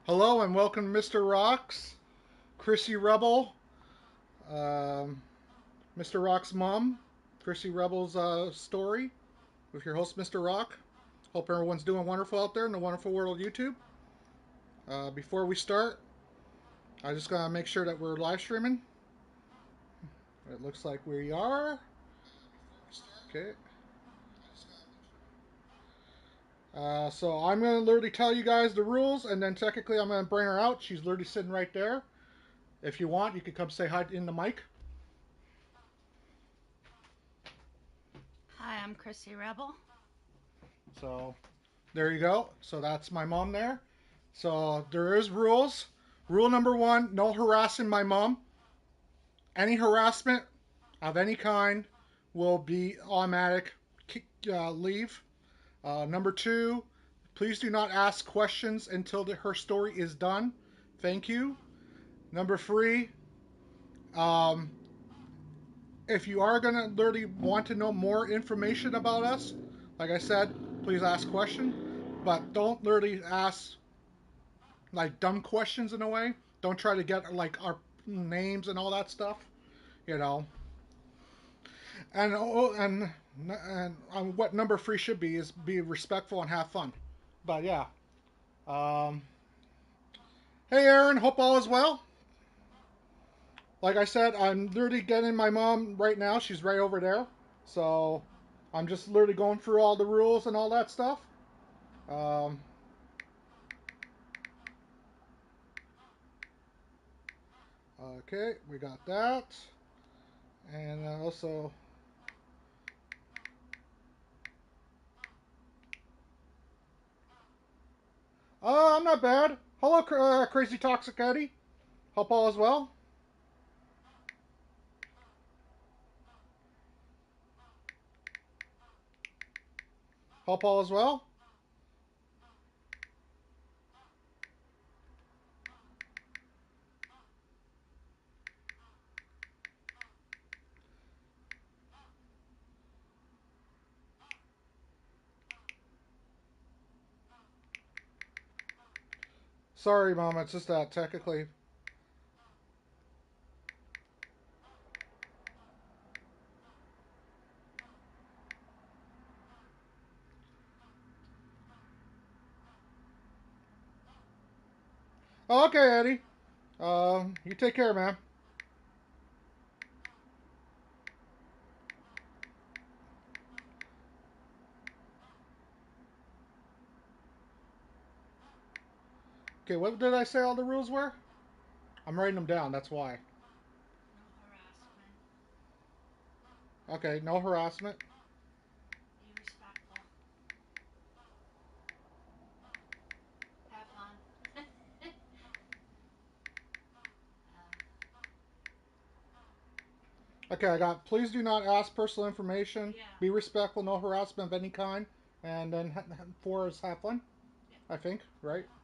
Hello and welcome to Mr. Rock's Chrissy Rebel, um, Mr. Rock's mom, Chrissy Rebel's story with your host, Mr. Rock. Hope everyone's doing wonderful out there in the wonderful world of YouTube. Before we start, I just gotta make sure that we're live streaming. It looks like we are. Okay. So I'm gonna literally tell you guys the rules, and then technically I'm gonna bring her out. She's literally sitting right there. If you want, you can come say hi in the mic. Hi, I'm Chrissy Rebel. So there you go. So that's my mom there. So there is rules. Rule number one: no harassing my mom. Any harassment of any kind will be automatic leave. Number two: please do not ask questions until her story is done. Thank you. Number three: um, if you are gonna literally want to know more information about us, like I said, please ask questions, but don't literally ask like dumb questions in a way. Don't try to get like our names and all that stuff, you know. And what number three should be is be respectful and have fun. But yeah. Um, hey Aaron, hope all is well. Like I said, I'm literally getting my mom right now. She's right over there. So I'm just literally going through all the rules and all that stuff. Um, okay, we got that. And also, I'm not bad. Hello, Crazy Toxic Eddie. Hope all is well. Hope all is well. Sorry, Mom. It's just that technically. Oh, okay, Eddie. You take care, man. Okay, what did I say all the rules were? I'm writing them down. That's why. No harassment. Okay, no harassment. Be respectful. Have fun. Okay, I got. Please do not ask personal information. Yeah. Be respectful. No harassment of any kind. And then four is have fun. Yeah. I think, right? Yeah.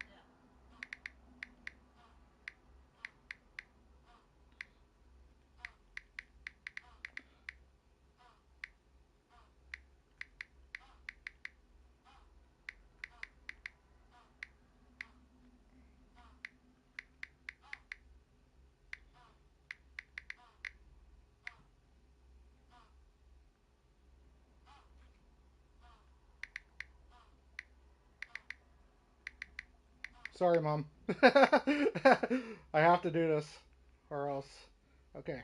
Sorry, Mom. I have to do this, or else. Okay.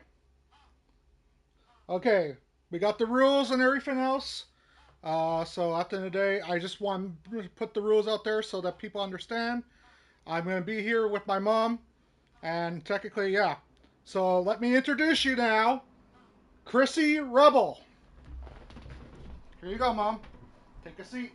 Okay. We got the rules and everything else. So at the end of the day, I just want to put the rules out there so that people understand. I'm going to be here with my mom, and technically, yeah. So let me introduce you now, Chrissy Rebel. Here you go, Mom. Take a seat.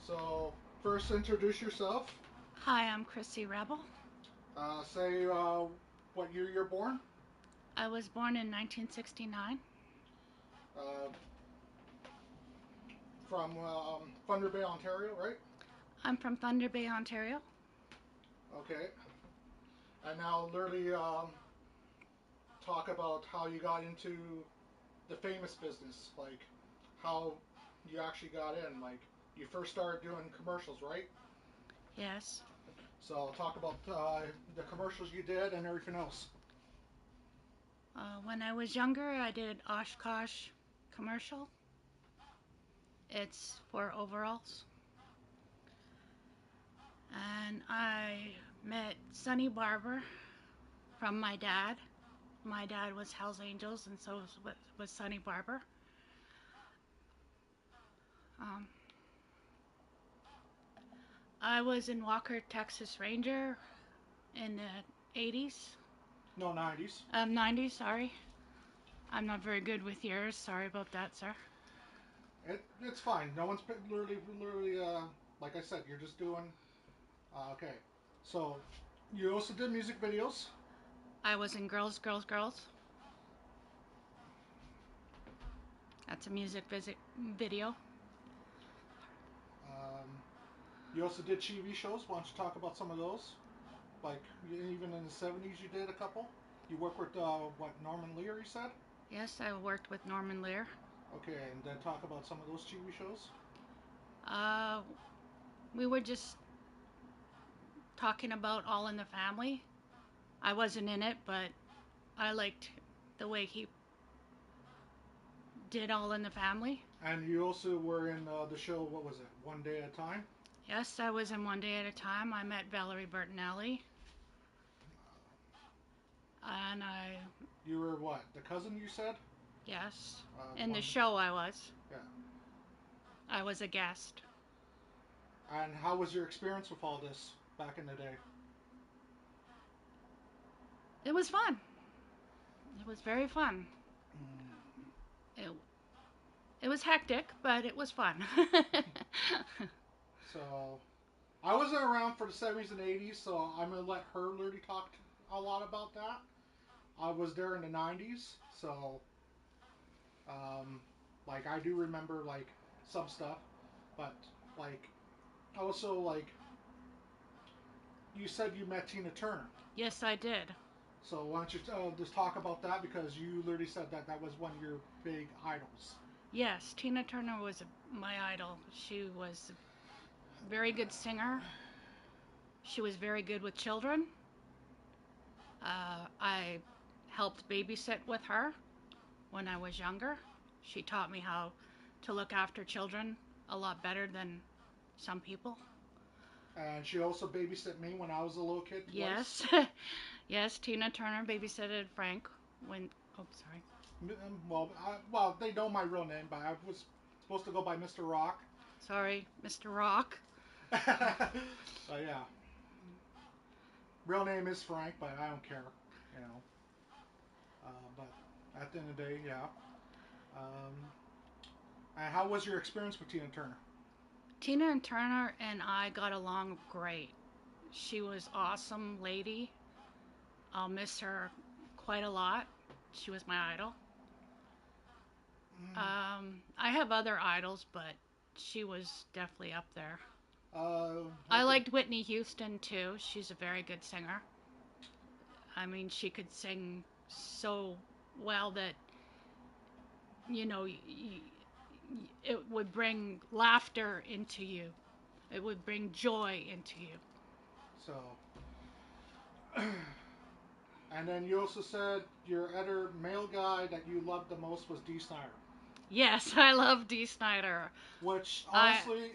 So first, introduce yourself. Hi, I'm Chrissy Rebel. Say what year you're born. I was born in 1969. Uh, from Thunder Bay, Ontario, right? I'm from Thunder Bay, Ontario. Okay. And now literally talk about how you got into the famous business, like how you actually got in. Like you first started doing commercials, right? Yes. So talk about the commercials you did and everything else. When I was younger, I did Oshkosh commercial. It's for overalls. And I met Sonny Barber from my dad. My dad was Hell's Angels, and so was Sonny Barber. Um, I was in Walker, Texas Ranger in the 80s. No, 90s. 90s, sorry. I'm not very good with years. Sorry about that, sir. It's fine. No one's literally, like I said, you're just doing, okay. So, you also did music videos. I was in Girls, Girls, Girls. That's a music video. Um, you also did TV shows. Why don't you talk about some of those? Like, even in the 70s, you did a couple. You worked with, what, Norman Lear, you said? Yes, I worked with Norman Lear. Okay, and then talk about some of those TV shows. Uh, we were just talking about All in the Family. I wasn't in it, but I liked the way he did All in the Family. And you also were in the show, what was it, One Day at a Time? Yes, I was in One Day at a Time. I met Valerie Bertinelli. And You were what, the cousin you said? yes, in the One, show I was. yeah. I was a guest. And how was your experience with all this back in the day? It was fun. It was very fun. Mm. It, it was hectic, but it was fun. So, I wasn't around for the 70s and 80s, so I'm going to let her literally talk a lot about that. I was there in the 90s, so, um, like, I do remember, like, some stuff, but, like, also, like, you said you met Tina Turner. Yes, I did. So why don't you just talk about that because you literally said that that was one of your big idols. Yes, Tina Turner was my idol. She was a very good singer. She was very good with children. I helped babysit with her when I was younger. She taught me how to look after children a lot better than some people. And she also babysat me when I was a little kid twice. Yes, yes, Tina Turner babysitted Frank when. Oh, sorry. Well, they know my real name, but I was supposed to go by Mr. Rock. Sorry, Mr. Rock. But yeah, real name is Frank, but I don't care, you know. But at the end of the day, yeah. Um, and how was your experience with Tina Turner? Tina and Turner and I got along great. She was awesome lady. I'll miss her quite a lot. She was my idol. Mm, I have other idols, but she was definitely up there. I okay. liked Whitney Houston too. She's a very good singer. I mean, she could sing so well that it would bring laughter into you. It would bring joy into you. So, and then you also said your other male guy that you loved the most was D. Snyder. Yes, I love Dee Snider. Which, I honestly,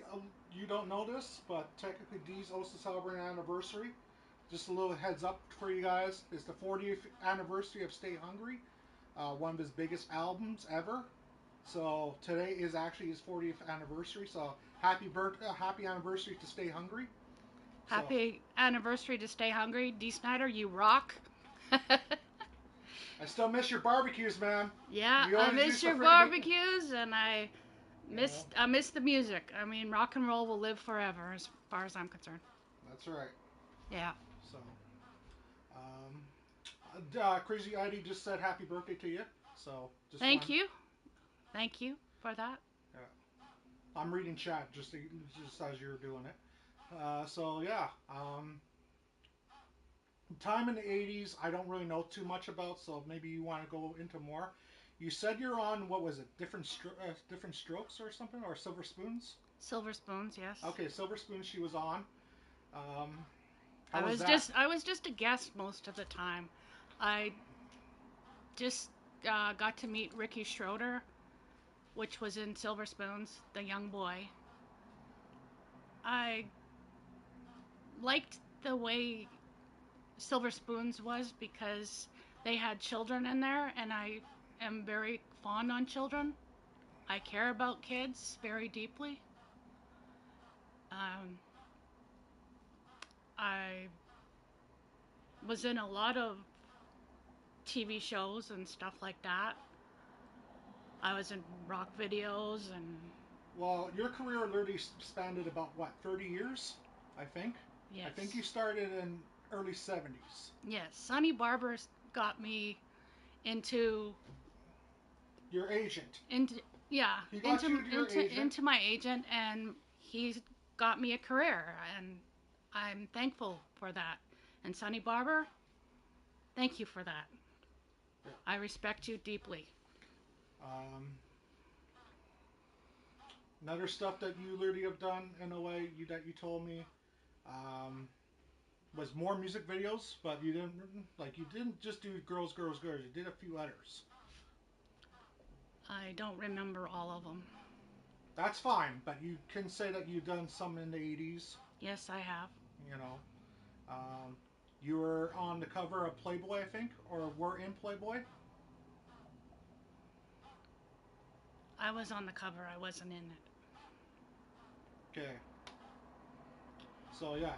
you don't know this, but technically Dee's also celebrating an anniversary. Just a little heads up for you guys. It's the 40th anniversary of Stay Hungry, one of his biggest albums ever. So today is actually his 40th anniversary. So happy anniversary to Stay Hungry. So happy anniversary to Stay Hungry, Dee Snider. You rock. I still miss your barbecues, man. Yeah, You I always miss used to your freaking make. barbecues, and You know, I miss the music. I mean, rock and roll will live forever, as far as I'm concerned. that's right. Yeah. So, um, Crazy ID just said happy birthday to you. So just Thank one. you. Thank you for that. Yeah. I'm reading chat just as you're doing it. So yeah, time in the 80s I don't really know too much about, so maybe you want to go into more. You said you're on, what was it? Different Strokes or something, or Silver Spoons? Silver Spoons, yes. Okay, Silver Spoons. She was on. Um, how I was was that? just I was just a guest most of the time. I just got to meet Ricky Schroeder, which was in Silver Spoons, the young boy. I liked the way Silver Spoons was because they had children in there, and I am very fond on children. I care about kids very deeply. Um, I was in a lot of TV shows and stuff like that. I was in rock videos and Well, your career literally spanned about what, 30 years? I think. I think yes, you started in early 70s. yes. Sonny Barber got me into Your agent. into yeah He got you to your agent. into my agent, and he got me a career, and I'm thankful for that. And Sonny Barber, thank you for that. Yeah. I respect you deeply. Um, Another stuff that you literally have done in a way that you told me um, was more music videos, but you didn't just do girls, girls, girls. You did a few others. I don't remember all of them. That's fine, but you can say that you've done some in the 80s. Yes, I have. You know, um, you were on the cover of Playboy, I think, or were in Playboy. I was on the cover. I wasn't in it. Okay, so yeah,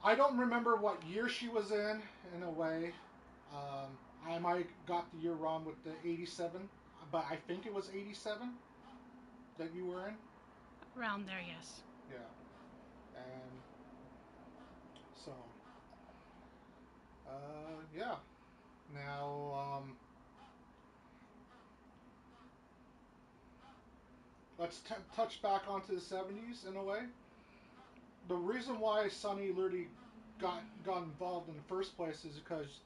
I don't remember what year she was in a way. I might got the year wrong with the 87, but I think it was 87 that you were in. Around there, yes. Yeah, and so yeah. Now let's touch back onto the 70s in a way. The reason why Sonny literally got involved in the first place is because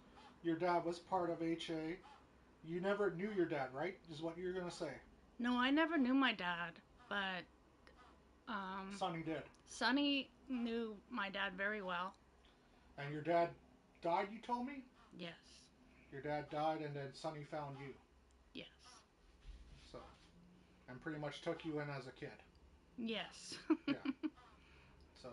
your dad was part of HA. You never knew your dad, right? Is what you're gonna say. No, I never knew my dad, but um, Sonny did. Sonny knew my dad very well. And your dad died, you told me? Yes, Your dad died and then Sonny found you. yes, So, and pretty much took you in as a kid. yes. Yeah. So,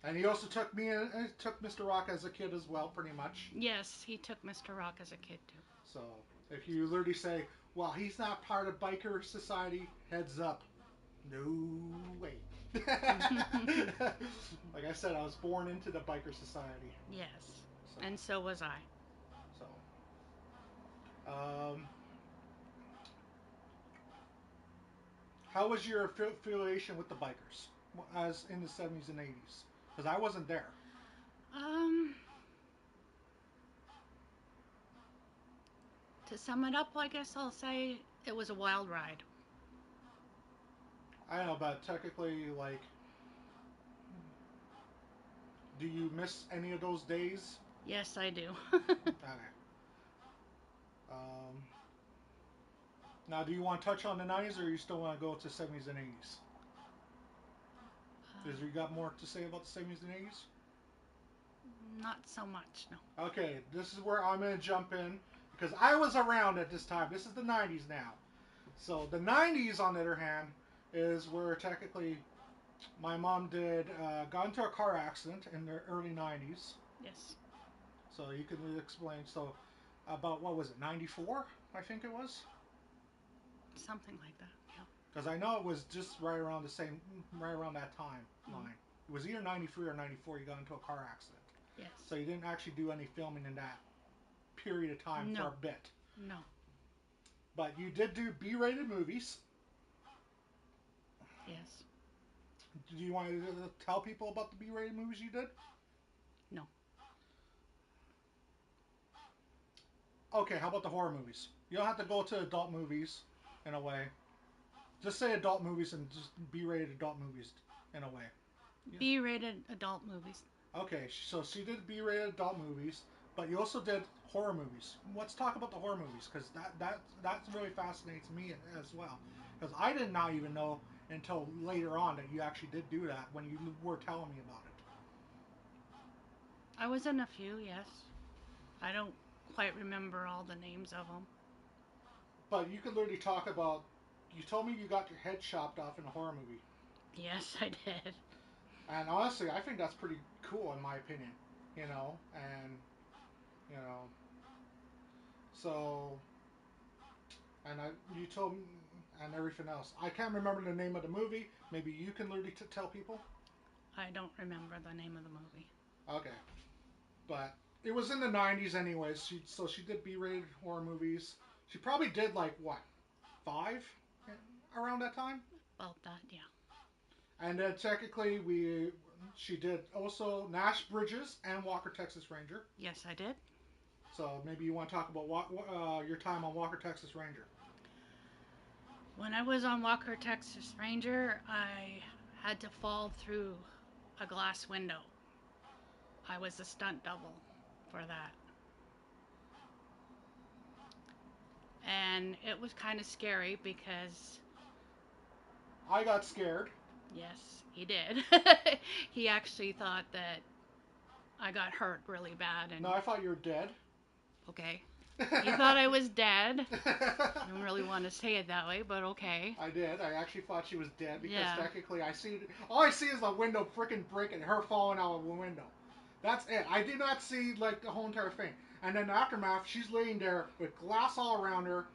and he also took me in, and took Mr. Rock as a kid as well, pretty much. Yes, he took Mr. Rock as a kid too. So, if you literally say, well, he's not part of biker society, heads up. No way. Like I said, I was born into the biker society. Yes, So, and so was I. so, um, how was your affiliation with the bikers as in the 70s and 80s? Because I wasn't there. Um, to sum it up, I guess I'll say it was a wild ride. I don't know, but technically, like, do you miss any of those days? Yes, I do. Okay. Um, Now, do you want to touch on the 90s or you still want to go to 70s and 80s? Is you got more to say about the 70s and 80s? Not so much, no. Okay, this is where I'm going to jump in because I was around at this time. This is the 90s now. So the 90s, on the other hand, is where technically my mom got into a car accident in the early 90s. Yes, So you can explain. So about what was it, 94? I think it was. something like that. Yeah. Because I know it was just right around that time Mm-hmm. line. It was either 93 or 94 you got into a car accident. So Yes. you didn't actually do any filming in that period of time for a No. bit. No. But you did do B-rated movies. Yes. Do you want to tell people about the B-rated movies you did? No. Okay, how about the horror movies? You don't have to go to adult movies in a way. Just say adult movies and just B-rated adult movies in a way. Yeah. B-rated adult movies. Okay, so she did B-rated adult movies. but you also did horror movies. Let's talk about the horror movies because that really fascinates me as well. Because I did not even know until later on that you actually did do that when you were telling me about it. I was in a few, yes. I don't quite remember all the names of them. But you could literally talk about. You told me you got your head chopped off in a horror movie, Yes, I did. and honestly, I think that's pretty cool in my opinion. And you know, so and you told me and everything else. I can't remember the name of the movie. Maybe you can literally tell people. I don't remember the name of the movie. Okay, but it was in the '90s, anyways. So she did B-rated horror movies. She probably did like what 5 around that time. About that, yeah. And then technically she did also Nash Bridges and Walker Texas Ranger. Yes, I did. So maybe you want to talk about your time on Walker Texas Ranger. When I was on Walker, Texas Ranger, I had to fall through a glass window. I was a stunt double for that. And it was kind of scary because, I got scared. yes, he did. He actually thought that I got hurt really bad. And No, I thought you were dead. okay, he thought I was dead. I don't really want to say it that way, but okay. I did. I actually thought she was dead because Yeah. technically all I see is the window freaking breaking and her falling out of the window. That's it. I did not see like the whole entire thing. And then the aftermath, she's laying there with glass all around her,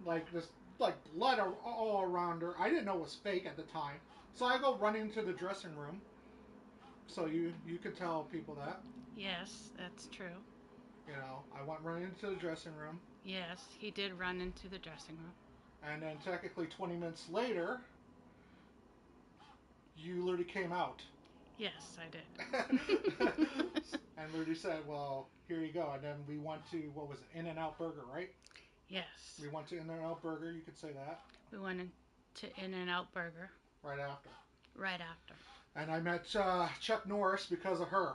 like this, like blood all around her. I didn't know it was fake at the time, so I go running into the dressing room. So you could tell people that. Yes, that's true. I went running into the dressing room, Yes, he did run into the dressing room. and then technically 20 minutes later, you literally came out. Yes, I And did. literally said, "Well, here you go." And then we went to what was it, In and Out Burger, right? Yes, We went to In and Out Burger. You could say that we went into In and Out Burger right after. right after. And I met Chuck Norris because of her.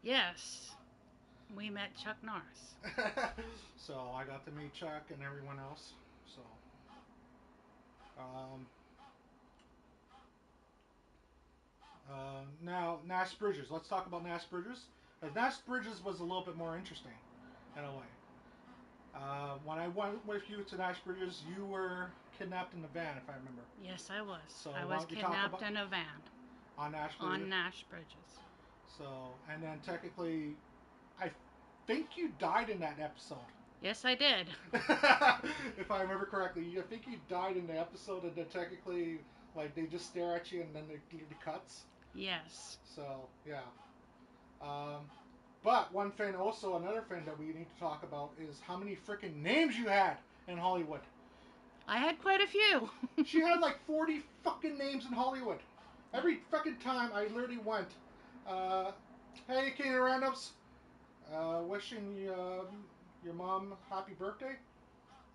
Yes, we met Chuck Norris. So I got to meet Chuck and everyone else. So um, now Nash Bridges. Let's talk about Nash Bridges. Nash Bridges was a little bit more interesting in a way. When I went with you to Nash Bridges, you were kidnapped in the van, if I remember. Yes, I was. So I why was don't you talk kidnapped about in a van on Nash Bridges? on Nash Bridges. So and then technically, I think you died in that episode. Yes, I did. If I remember correctly, I think you died in the episode, and then technically, like they just stare at you, and then they do the cuts. Yes. So yeah. Um, but one thing, also another thing that we need to talk about is how many freaking names you had in Hollywood. I had quite a few. She had like 40 fucking names in Hollywood. Every fucking time I literally went, uh, hey, Katie Randoms, wishing your mom happy birthday.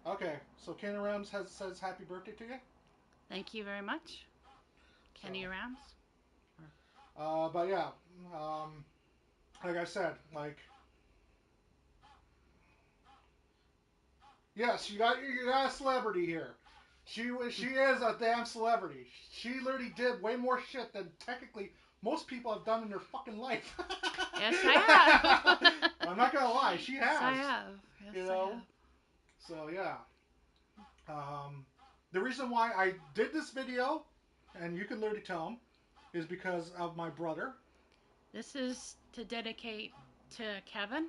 Okay, so Kenny Rams says happy birthday to you. Thank you very much, So, Kenny Rams. but yeah, um, like I said, like yes, you got a celebrity here. She is a damn celebrity. She literally did way more shit than technically most people have done in their fucking life. Yes, I have. I'm not gonna lie, she has. Yes, I have. Yes, You I know. have. So yeah. Um, the reason why I did this video, and you can literally tell him, is because of my brother. This is to dedicate to Kevin,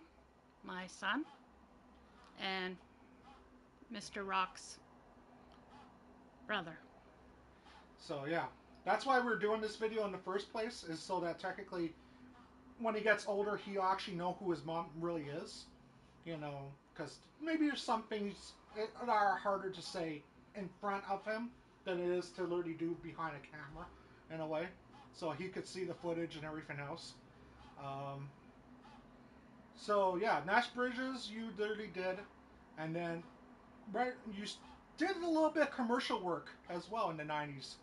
my son, and Mr. Rock's brother. So yeah, that's why we're doing this video in the first place, is so that technically, when he gets older, he'll actually know who his mom really is. Because maybe there's some things that are harder to say in front of him than it is to literally do behind a camera, in a way. So he could see the footage and everything else. Um, so yeah, Nash Bridges, you literally did, and then right, you did a little bit of commercial work as well in the '90s.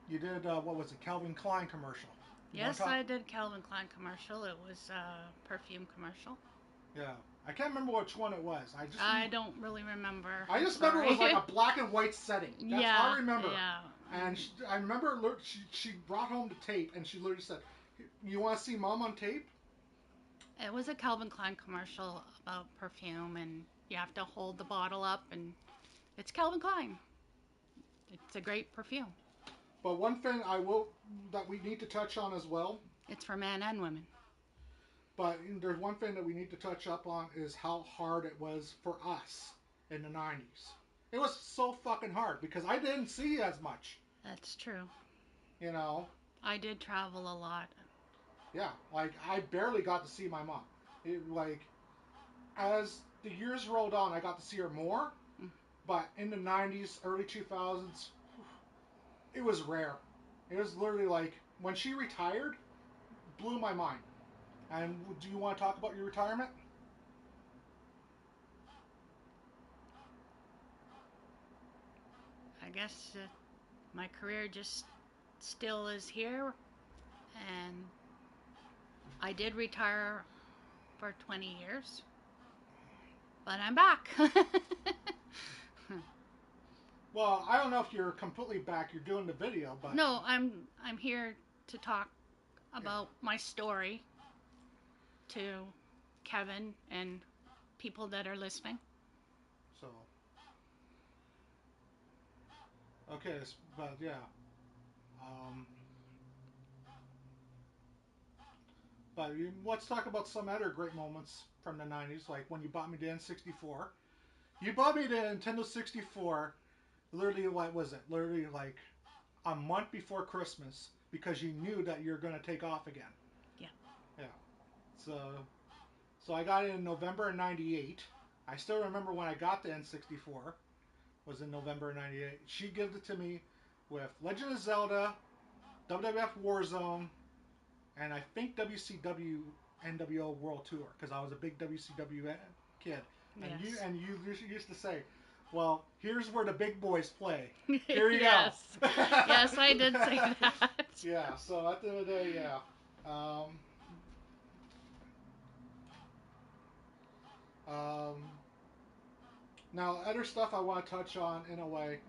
You did what was it, Calvin Klein commercial? You want to Yes, talk? I did Calvin Klein commercial. It was a perfume commercial. Yeah. I can't remember which one it was. I don't really remember. I I'm just remember it was sorry. like a black and white setting. That's all Yeah, I remember. yeah. And I remember she brought home the tape and she literally said, "You want to see Mom on tape?" It was a Calvin Klein commercial about perfume, and you have to hold the bottle up, and it's Calvin Klein. It's a great perfume. But one thing I will that we need to touch on as well. It's for men and women. But there's one thing that we need to touch up on is how hard it was for us in the 90s. It was so fucking hard because I didn't see as much. That's true. You know, I did travel a lot. yeah, like I barely got to see my mom. It like as the years rolled on, I got to see her more. Mm. But in the 90s, early 2000s, it was rare. It was literally like when she retired, blew my mind. And do you want to talk about your retirement? I guess my career just still is here, and I did retire for 20 years, but I'm back. Well, I don't know if you're completely back. You're doing the video, but No, I'm here to talk yeah. about my story to Kevin and people that are listening. So okay, but yeah. Um, but let's talk about some other great moments from the 90s, like when you bought me the N64. You bought me the Nintendo 64. Literally, what was it? Literally, like a month before Christmas, because you knew that you're gonna take off again. Yeah. Yeah. So, so I got it in November of '98. I still remember when I got the N64 was in November of '98. She gave it to me with Legend of Zelda, WWF Warzone, and I think WCW NWO World Tour because I was a big WCW kid. Yes. And you used to say, "Well, here's where the big boys play. Here you go." Yes. Yes, I did say that. Yeah. So at the end of the day, yeah. Um, um, Now, other stuff I want to touch on in a way.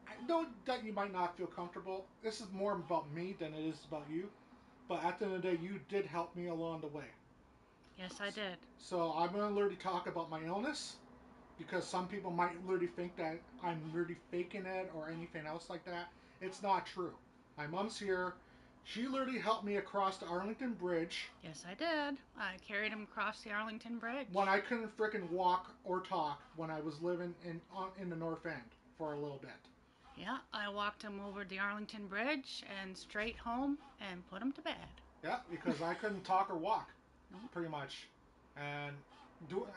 I know that you might not feel comfortable. This is more about me than it is about you. But at the end of the day, you did help me along the way. Yes, I did. So I'm going to literally talk about my illness because some people might literally think that I'm literally faking it or anything else like that. It's not true. My mom's here. She literally helped me across the Arlington Bridge Yes, I did. I carried him across the Arlington Bridge. when I couldn't frickin' walk or talk when I was living in the North End for a little bit. Yeah, I walked him over the Arlington Bridge and straight home and put him to bed. Yeah, because I couldn't talk or walk, Nope. pretty much. And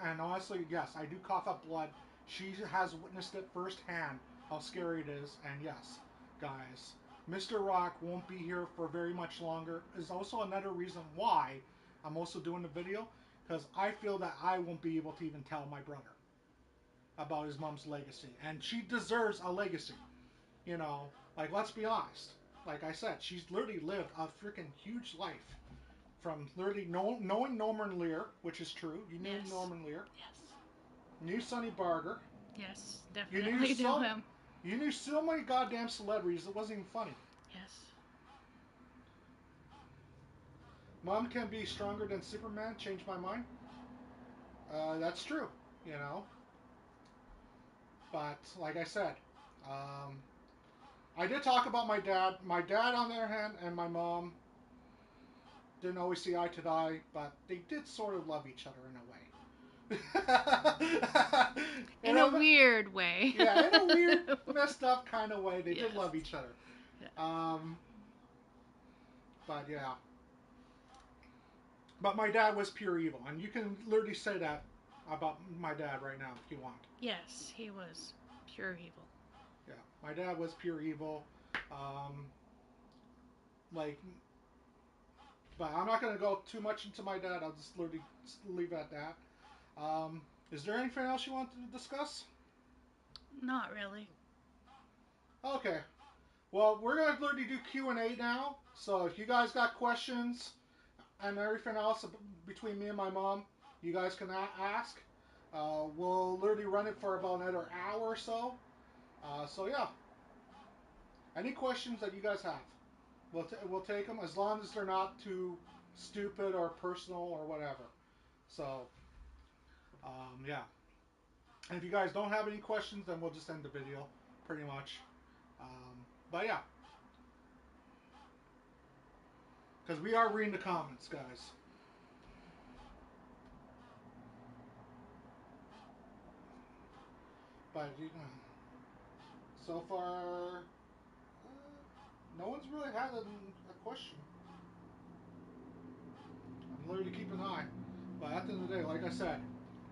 and honestly, yes, I do cough up blood. She has witnessed it firsthand how scary it is. And yes, guys, Mr. Rock won't be here for very much longer. Is also another reason why I'm also doing the video because I feel that I won't be able to even tell my brother about his mom's legacy, and she deserves a legacy. You know, like let's be honest. Like I said, she's literally lived a freaking huge life from literally knowing Norman Lear, which is true. You knew Yes. Norman Lear. Yes. Knew Sonny Barger. Yes, You knew definitely knew so him. you knew so many goddamn celebrities. It wasn't even funny. Yes. Mom can be stronger than Superman. Changed my mind. That's true. You know, but like I said, um, I did talk about my dad. My dad, on the other hand, and my mom didn't always see eye to eye, but they did sort of love each other in a way. In a weird way. Yeah, in a weird, messed up kind of way, they Yes. did love each other. Um, but yeah, but my dad was pure evil, and you can literally say that about my dad right now if you want. Yes, he was pure evil. Yeah, my dad was pure evil. Um, like, but I'm not gonna go too much into my dad. I'll just literally leave it at that. Is there anything else you want to discuss? Not really. Okay. Well, we're gonna literally do Q&A now. So if you guys got questions and everything else between me and my mom, you guys can ask. We'll literally run it for about another hour or so. So yeah, any questions that you guys have, we'll take them as long as they're not too stupid or personal or whatever. So yeah, and if you guys don't have any questions, then we'll just end the video, pretty much. But yeah, because we are reading the comments, guys. But so far, no one's really had a question. I'm literally keeping an eye. But at the end of the day, like I said,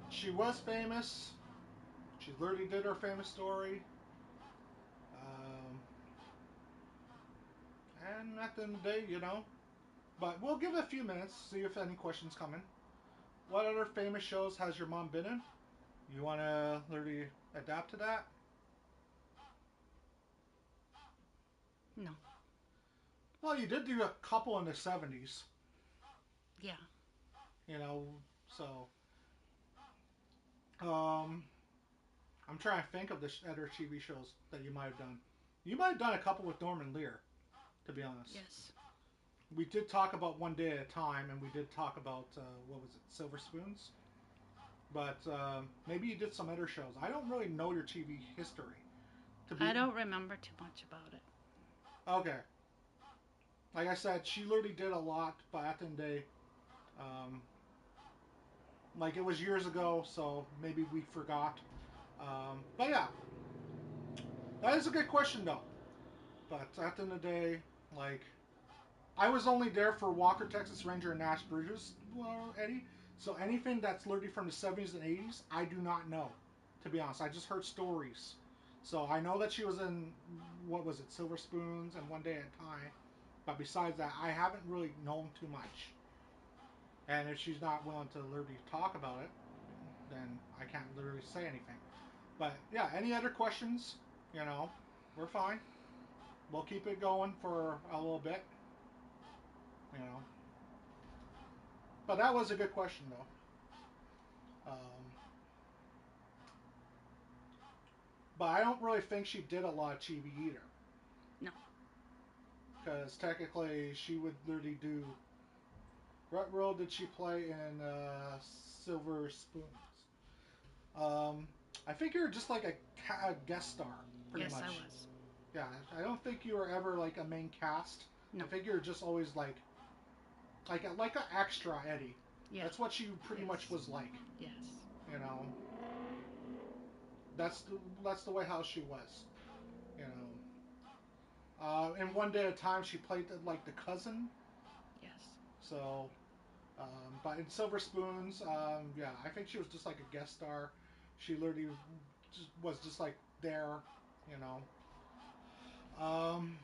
she was famous. She literally did her famous story. Um, and at the end of the day, But we'll give it a few minutes, see if any questions come in. What other famous shows has your mom been in? You want to literally adapt to that? No. Well, you did do a couple in the 70s, Yeah. you know, so. Um, I'm trying to think of the other TV shows that you might have done. You might have done a couple with Norman Lear, to be honest. Yes. We did talk about One Day at a Time, and we did talk about, what was it, Silver Spoons? But maybe you did some other shows. I don't really know your TV history. To be I don't remember too much about it. Okay. Like I said, she literally did a lot, but at the end of the day, um, like it was years ago, so maybe we forgot. But yeah, that is a good question though. But at the end of the day, like I was only there for Walker, Texas Ranger, and Nash Bridges, Eddie. So anything that's literally from the 70s and 80s, I do not know. To be honest, I just heard stories. So I know that she was in what was it, Silver Spoons and One Day at a Time. But besides that, I haven't really known too much. And if she's not willing to literally talk about it, then I can't literally say anything. But yeah, any other questions? You know, we're fine. We'll keep it going for a little bit. You know, but that was a good question though. But I don't really think she did a lot of TV either. No. Because technically, she would literally do. What role did she play in Silver Spoons? Um, I think you're just like a guest star, pretty Yes, I much. was. Yeah, I don't think you were ever like a main cast. No. I think you're just always like a extra Eddie. Yeah. That's what she pretty much Yes. was like. Yes. You know, that's the way how she was. You know, and One Day at a Time she played like the cousin. Yes. So, but in Silver Spoons, yeah, I think she was just like a guest star. She literally was just like there. You know, um,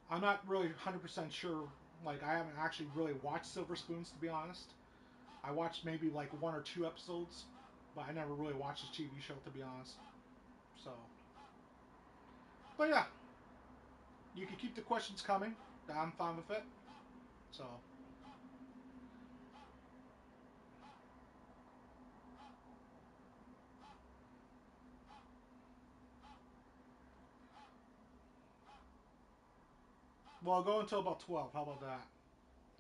I'm not really 100% sure. Like, I haven't actually really watched Silver Spoons to be honest. I watched maybe like one or two episodes, but I never really watched the TV show to be honest. So, but yeah, you can keep the questions coming. I'm fine with it. So, well, I'll go until about 12. How about that?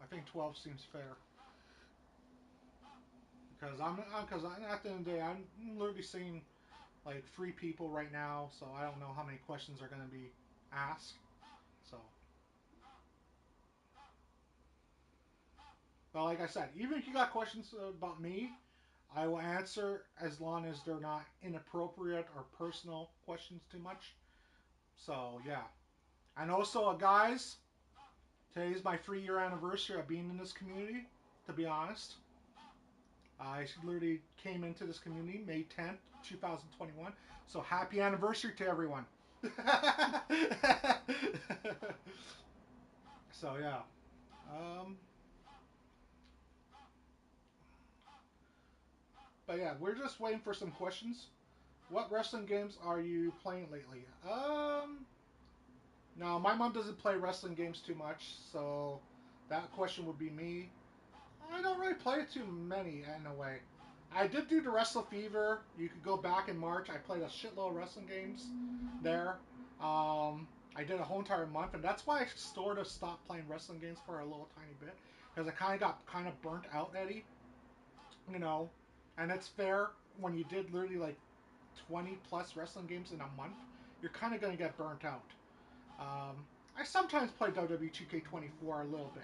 I think 12 seems fair. Because at the end of the day, I'm literally seeing like three people right now, so I don't know how many questions are going to be asked. So, but like I said, even if you got questions about me, I will answer as long as they're not inappropriate or personal questions too much. So yeah, and also guys, today's my 3-year anniversary of being in this community. To be honest, I literally came into this community May 10th, 2021. So happy anniversary to everyone. So yeah. Um, but yeah, we're just waiting for some questions. What wrestling games are you playing lately? No, my mom doesn't play wrestling games too much, so that question would be me. I don't really play too many in a way. I did do the Wrestle Fever. You could go back in March. I played a shitload of wrestling games there. I did a whole entire month, and that's why I sort of stopped playing wrestling games for a little tiny bit because I kind of got kind of burnt out, Eddie. You know, and it's fair when you did literally like 20 plus wrestling games in a month, you're kind of going to get burnt out. Um, I sometimes play WWE 2K24 a little bit,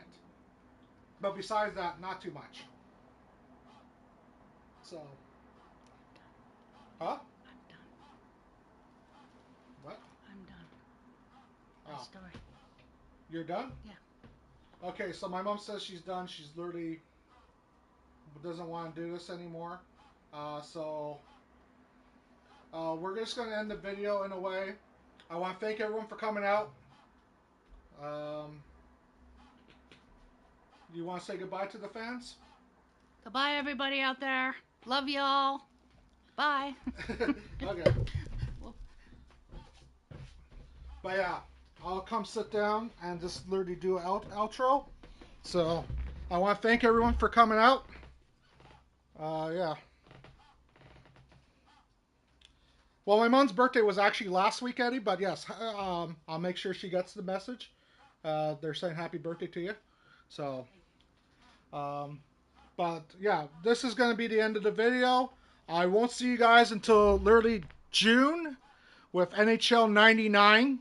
but besides that, not too much. So, huh? I'm done. What? I'm done. My Oh, story. you're done? Yeah. Okay, so my mom says she's done. She's literally doesn't want to do this anymore. So we're just going to end the video in a way. I want to thank everyone for coming out. Um, you want to say goodbye to the fans? Goodbye, everybody out there. Love y'all. Bye. Okay. Well, But yeah, I'll come sit down and just literally do an outro. So I want to thank everyone for coming out. Yeah. Well, my mom's birthday was actually last week, Eddie, but yes, I'll make sure she gets the message. They're saying happy birthday to you. So, um, but yeah, this is going to be the end of the video. I won't see you guys until literally June with NHL 99.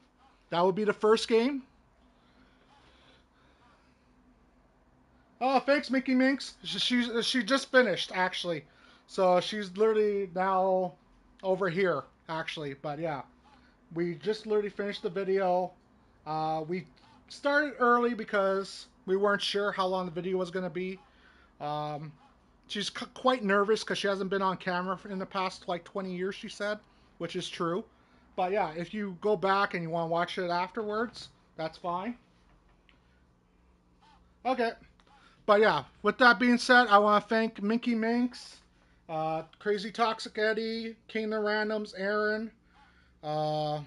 That will be the first game. Oh, thanks, Mickey Minx. She just finished actually, so she's literally now over here actually. But yeah, we just literally finished the video. We started early because we weren't sure how long the video was going to be. Um, she's quite nervous because she hasn't been on camera in the past like 20 years, she said, which is true. But yeah, if you go back and you want to watch it afterwards, that's fine. Okay. But yeah, with that being said, I want to thank Minky Minx, Crazy Toxic Eddie, King of Randoms, Aaron, uh,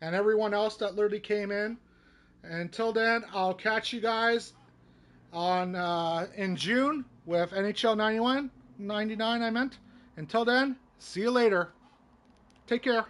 and everyone else that literally came in. Until then, I'll catch you guys on in June with NHL 91, 99 I meant. Until then, see you later. Take care.